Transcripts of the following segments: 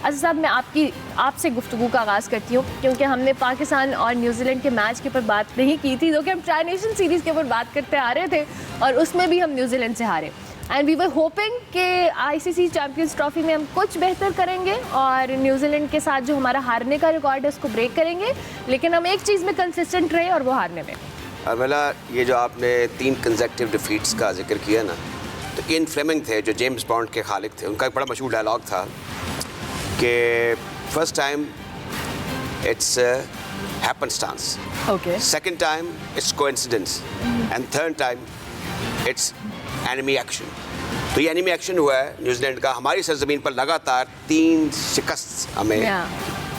अच्छा साहब, मैं आपसे गुफ्तगू का आगाज़ करती हूँ, क्योंकि हमने पाकिस्तान और न्यूजीलैंड के मैच के ऊपर बात नहीं की थी, जो कि हम ट्राई नेशन सीरीज़ के ऊपर बात करते आ रहे थे और उसमें भी हम न्यूजीलैंड से हारे। एंड वी वर होपिंग कि ICC चैम्पियंस ट्रॉफी में हम कुछ बेहतर करेंगे और न्यूजीलैंड के साथ जो हमारा हारने का रिकॉर्ड है उसको ब्रेक करेंगे, लेकिन हम एक चीज़ में कंसिस्टेंट रहे और वो हारने में। अर्मिला, ये जो आपने 3 कंसेक्टिव डिफीट्स का जिक्र किया ना, तो इयन फ्लेमिंग थे जो जेम्स बॉन्ड के खालिक थे, उनका एक बड़ा मशहूर डायलॉग था कि first time it's happenstance, okay, second time it's coincidence and third time it's enemy action. तो ये एनिमी एक्शन हुआ है न्यूजीलैंड का, हमारी सरजमीन पर लगातार 3 शिकस्त हमें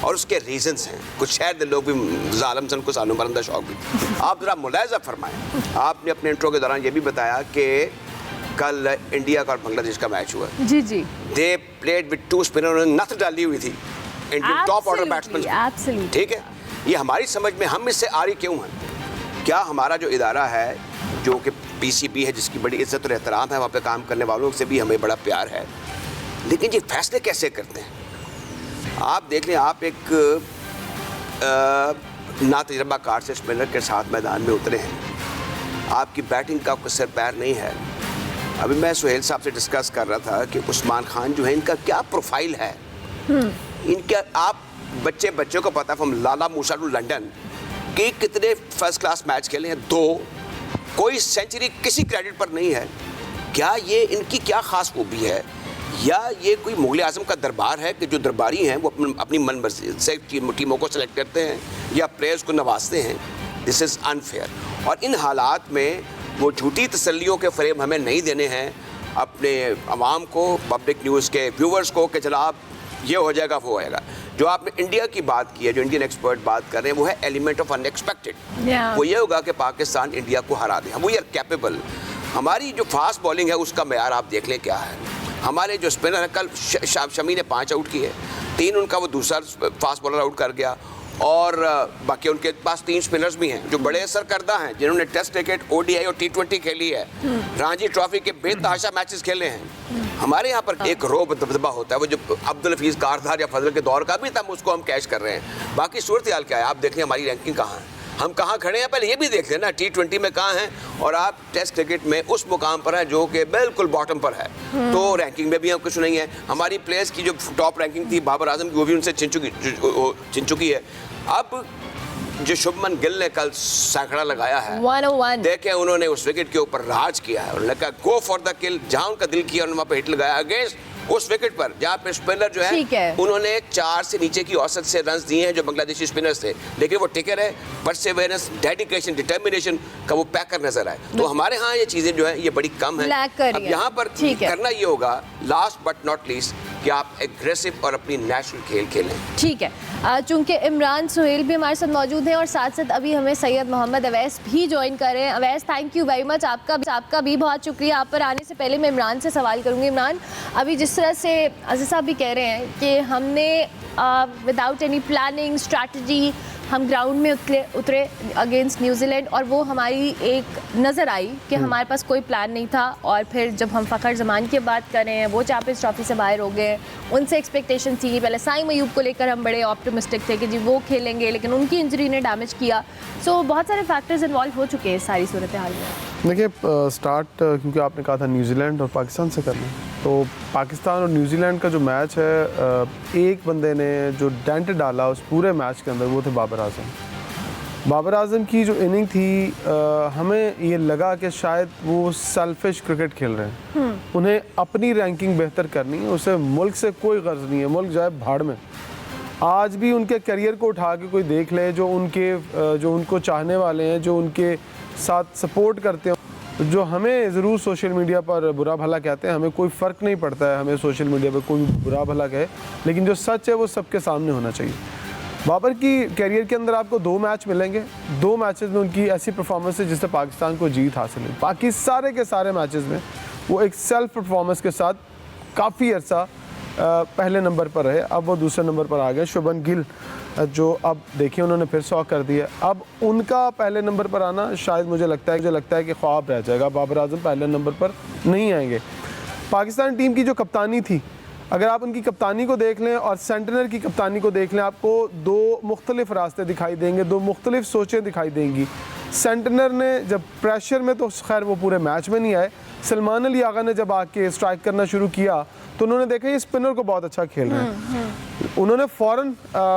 और उसके रीजंस हैं। कुछ शायद लोग भी जालिम सन को सालों बरंदा शौक भी। आप ज़रा मुलाहिज़ा फरमाएं, आपने अपने इंट्रो के दौरान ये भी बताया कि कल इंडिया का और बांग्लादेश का मैच हुआ। जी जी, दे प्लेड विद 2 स्पिनर, उन्होंने नथ डाली हुई थी इंडियन टॉप ऑर्डर बैट्समैन। ठीक है, ये हमारी समझ में हम इससे आ रही क्यों हैं? क्या हमारा जो इदारा है जो कि PCB है, जिसकी बड़ी इज्जत और एहतराम है, वहाँ पे काम करने वालों से भी हमें बड़ा प्यार है, लेकिन ये फैसले कैसे करते हैं? आप देख लें, आप एक नातजुर्बाकार से स्पिनर के साथ मैदान में उतरे हैं, आपकी बैटिंग का कोई सिर पैर नहीं है। अभी मैं सुहेल साहब से डिस्कस कर रहा था कि उस्मान खान जो है, इनका क्या प्रोफाइल है, इनका आप बच्चों को पता है from Lala Musa to London कि कितने फर्स्ट क्लास मैच खेले हैं, 2, कोई सेंचुरी किसी क्रेडिट पर नहीं है। क्या ये इनकी क्या ख़ास खूबी है, या ये कोई मुग़ल आज़म का दरबार है कि जो दरबारी हैं वो अपनी मन मर्जी से टीमों को सेलेक्ट करते हैं या प्लेयर्स को नवाजते हैं? This is unfair. और इन हालात में वो झूठी तसल्लियों के फ्रेम हमें नहीं देने हैं अपने अवाम को, पब्लिक न्यूज़ के व्यूवर्स को, कि जनाब ये हो जाएगा वो होएगा। जो आपने इंडिया की बात की है, जो इंडियन एक्सपर्ट बात कर रहे हैं, वो है एलिमेंट ऑफ अनएक्सपेक्टेड। वो ये होगा कि पाकिस्तान इंडिया को हरा दे, हम वी आर कैपेबल। हमारी जो फास्ट बॉलिंग है उसका मेयार आप देख लें क्या है। हमारे जो स्पिनर है, कल शमी ने 5 आउट किए, 3 उनका वो दूसरा फास्ट बॉलर आउट कर गया, और बाकी उनके पास 3 स्पिनर्स भी हैं जो बड़े सरकर्दा हैं, जिन्होंने टेस्ट क्रिकेट, ODI और T20 खेली है, रणजी ट्रॉफी के बेतहाशा मैचेस खेले हैं। हमारे यहाँ पर एक रोब दबदबा होता है, वो जो अब्दुल हफीज़ कारदार या फजल के दौर का भी था, उसको हम कैच कर रहे हैं। बाकी सूरत हाल क्या है आप देख लें, हमारी रैंकिंग कहाँ है, हम कहाँ खड़े हैं, पहले ये भी देख लेना T20 में कहाँ हैं, और आप टेस्ट क्रिकेट में उस मुकाम पर है जो कि बिल्कुल बॉटम पर है। तो रैंकिंग में भी हम कुछ नहीं है। हमारी प्लेयर्स की जो टॉप रैंकिंग थी बाबर आजम की, वो भी उनसे छिन चुकी है। अब जो शुभमन गिल ने कल सैकड़ा लगाया है, 101 देखे उन्होंने उस विकेट के ऊपर राज किया है, उन्होंने कहा गो फॉर द किल, जहां उनका दिल किया उन्होंने वहां पे हिट लगाया अगेंस्ट उस विकेट पर जहां पे स्पिनर जो है उन्होंने 4 से नीचे की औसत से रन दिए हैं जो बांग्लादेशी स्पिनर्स थे, लेकिन वो टिके रहे। परसेवरेंस, डेडिकेशन, डिटर्मिनेशन का वो पैकर नजर आए। तो हमारे यहाँ ये चीजें जो है ये बड़ी कम है। अब यहाँ पर करना ये होगा, लास्ट बट नॉट लीस्ट, कि आप एग्रेसिव और अपनी नेशनल खेल खेलें। ठीक है, चूंकि इमरान सुहेल भी हमारे साथ मौजूद हैं और साथ साथ अभी हमें सैयद मोहम्मद अवैस भी ज्वाइन कर रहे हैं। Awais, thank you very much, आपका भी बहुत शुक्रिया। आप पर आने से पहले मैं इमरान से सवाल करूँगी। इमरान, अभी जिस तरह से अज़ीज़ साहब भी कह रहे हैं कि हमने विदाउट एनी प्लानिंग स्ट्रैटेजी हम ग्राउंड में उतरे अगेंस्ट न्यूजीलैंड, और वो हमारी एक नज़र आई कि हमारे पास कोई प्लान नहीं था। और फिर जब हम फ़खर जमान की बात कर रहे हैं, वो चैंपियंस ट्रॉफी से बाहर हो गए, उनसे एक्सपेक्टेशन थी। पहले साइम अयूब को लेकर हम बड़े ऑप्टिमिस्टिक थे कि जी वो खेलेंगे, लेकिन उनकी इंजरी ने डैमेज किया। सो बहुत सारे फैक्टर्स इन्वॉल्व हो चुके हैं इस सारी सूरत हाल में। देखिए, स्टार्ट क्योंकि आपने कहा था न्यूजीलैंड और पाकिस्तान से करना, तो पाकिस्तान और न्यूजीलैंड का जो मैच है, एक बंदे ने जो डेंट डाला उस पूरे मैच के अंदर, वो थे बाबर आजम। बाबर आजम की जो इनिंग थी, हमें ये लगा कि शायद वो सेल्फिश क्रिकेट खेल रहे हैं, उन्हें अपनी रैंकिंग बेहतर करनी है, उसे मुल्क से कोई गर्ज नहीं है, मुल्क जाए भाड़ में। आज भी उनके करियर को उठा के कोई देख ले, जो उनको चाहने वाले हैं, जो उनके साथ सपोर्ट करते हैं, जो हमें ज़रूर सोशल मीडिया पर बुरा भला कहते हैं, हमें कोई फ़र्क नहीं पड़ता है, हमें सोशल मीडिया पर कोई बुरा भला कहे, लेकिन जो सच है वो सबके सामने होना चाहिए। बाबर की कैरियर के अंदर आपको 2 मैच मिलेंगे, 2 मैचेस में उनकी ऐसी परफॉर्मेंस है जिससे पाकिस्तान को जीत हासिल है। बाकी सारे के सारे मैचेस में वो एक सेल्फ परफॉर्मेंस के साथ काफ़ी अर्सा पहले नंबर पर रहे, अब वो दूसरे नंबर पर आ गए। शुभमन गिल जो अब देखिए उन्होंने फिर 100 कर दिया, अब उनका पहले नंबर पर आना शायद मुझे लगता है कि ख्वाब रह जाएगा। बाबर आजम पहले नंबर पर नहीं आएंगे। पाकिस्तान टीम की जो कप्तानी थी, अगर आप उनकी कप्तानी को देख लें और सेंटनर की कप्तानी को देख लें, आपको दो मुख्तलिफ रास्ते दिखाई देंगे, दो मुख्तलिफ सोचें दिखाई देंगी। सेंटनर ने जब प्रेशर में, तो खैर वो पूरे मैच में नहीं आए, सलमान अली आगा ने जब आके स्ट्राइक करना शुरू किया तो उन्होंने देखा ये स्पिनर को बहुत अच्छा खेल रहे हैं, उन्होंने फ़ौरन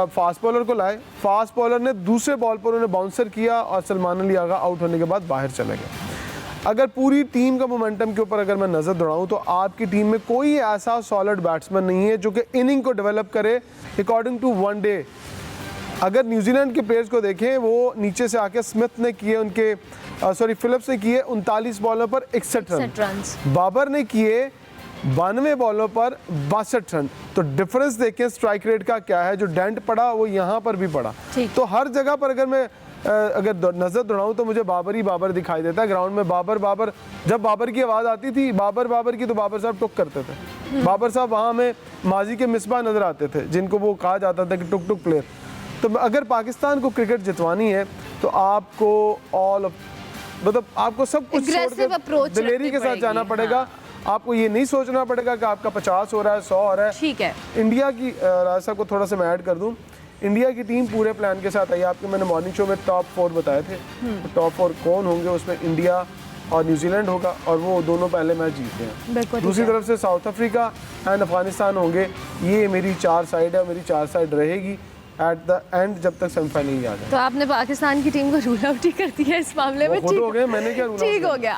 फास्ट बॉलर को लाए, फास्ट बॉलर ने दूसरे बॉल पर उन्हें बाउंसर किया और सलमान अली आगा आउट होने के बाद बाहर चले गए। अगर पूरी टीम का मोमेंटम के ऊपर अगर मैं नज़र दौड़ाऊं तो आपकी टीम में कोई ऐसा सॉलिड बैट्समैन नहीं है जो कि इनिंग को डेवलप करे अकॉर्डिंग टू वन डे। अगर न्यूजीलैंड के प्लेयर्स को देखें, वो नीचे से आके स्मिथ ने किए उनके फिलिप्स ने किए 39 बॉलों पर 61 रन, बाबर ने किए 92 बॉलों पर 62 रन। तो डिफरेंस देखें स्ट्राइक रेट का क्या है, जो डेंट पड़ा वो यहाँ पर भी पड़ा। तो हर जगह पर अगर मैं नज़र दौड़ाऊं तो मुझे बाबर ही बाबर दिखाई देता है ग्राउंड में। बाबर जब बाबर की आवाज़ आती थी बाबर की, तो बाबर साहब टुक करते थे। बाबर साहब वहाँ हमें माजी के मिसबा नज़र आते थे, जिनको वो कहा जाता था कि टुक प्लेयर। तो अगर पाकिस्तान को क्रिकेट जितवानी है तो आपको मतलब आपको सब कुछ छोड़ के दिलेरी के साथ जाना पड़ेगा। आपको ये नहीं सोचना पड़ेगा कि आपका 50 हो रहा है, 100 हो रहा है। ठीक है। इंडिया की राज साहब को थोड़ा सा मैं ऐड कर दूं, इंडिया की टीम पूरे प्लान के साथ आई। आपको मैंने मॉर्निंग शो में टॉप 4 बताए थे, तो टॉप 4 कौन होंगे, उसमें इंडिया और न्यूजीलैंड होगा और वो दोनों पहले मैच जीते हैं। दूसरी तरफ से साउथ अफ्रीका एंड अफगानिस्तान होंगे। ये मेरी 4 साइड है, मेरी 4 साइड रहेगी एट द एंड जब तक सेमीफाइनल नहीं आ जाए। तो आपने पाकिस्तान की टीम को रूल आउट ही कर दिया इस मामले में। हो गए, मैंने क्या रूल आउट ठीक हो गया।